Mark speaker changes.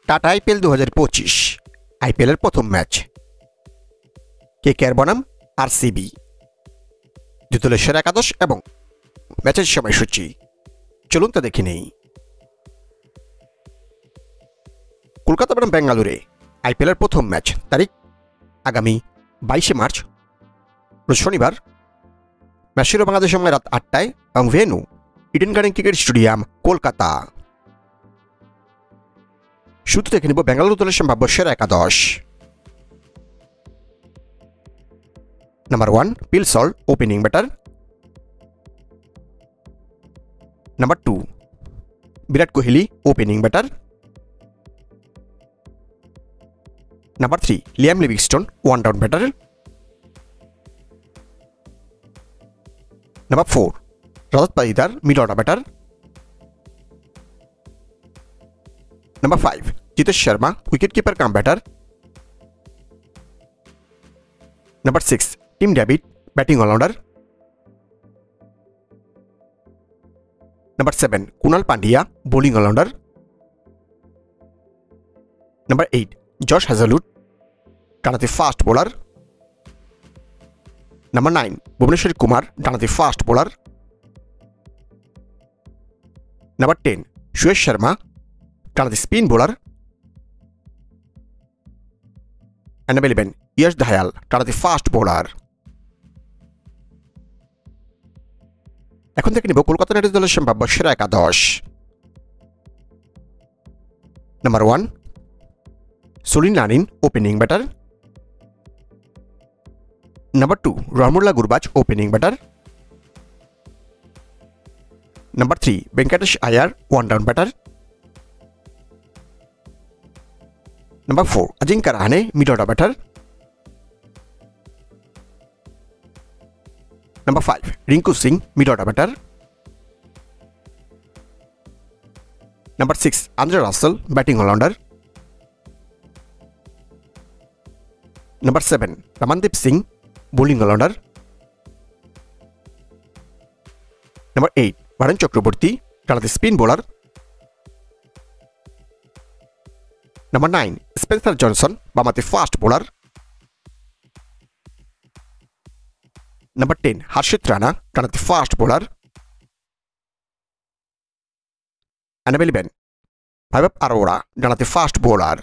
Speaker 1: Tata IPL 2025 আইপিএলের প্রথম match KKR বনাম আরসিবি। দুই দলের সেরা একাদশ এবং ম্যাচের সময়সূচি চলুন তা দেখে নেই। কলকাতা বনাম বেঙ্গালুরে আইপিএলের প্রথম ম্যাচ তারিখ আগামী 22 মার্চ রোজ শনিবার। ম্যাচ শুরু বাংলাদেশ সময় রাত 8টায় এবং venue Eden Garden cricket stadium, Kolkata. শুরুতে দেখে নেব বেঙ্গালুরু দলের সম্ভাব্য সেরা একাদশ। Number 1 Phil Salt, opening batter. Number 2 Virat Kohli, opening batter. Number 3 Liam Livingstone, one down batter. Number 4 Rajat Patidar, mid order batter. Number 5 Jitesh Sharma, wicket keeper cum batter. Number 6 Tim David, batting all rounder. Number 7 Krunal Pandya, bowling all rounder. Number 8 Josh Hazlewood, ডানহাতি fast bowler. Number 9 Bhubaneswar Kumar, ডানহাতি fast bowler. Number 10 Suyash Sharma, ডানহাতি spin bowler. Number 11 Yash Dayal, ডানহাতি fast bowler. এখন থেকে নিব Kolkata night Riders দলের সম্ভাব্য সেরা একাদশ। Number 1 Sunil Narine, opening batter. Number 2 Rahmanullah Gurbaz, opening batter. Number 3 Venkatesh Iyer, one down batter. Number 4 Ajinkya Rahane, mid order batter. Number 5 Rinku Singh, mid order batter. Number 6 Andre Russell, batting all rounder. Number 7 Ramandeep Singh, bowling all rounder. Number 8 Varun Chakravarthy, ডানহাতি spin bowler. Number 9 Spencer Johnson, বামহাতি fast bowler. Number 10 Harshit Rana, ডানহাতি fast bowler. Number 11 ভাইভব Arora, ডানহাতি fast bowler.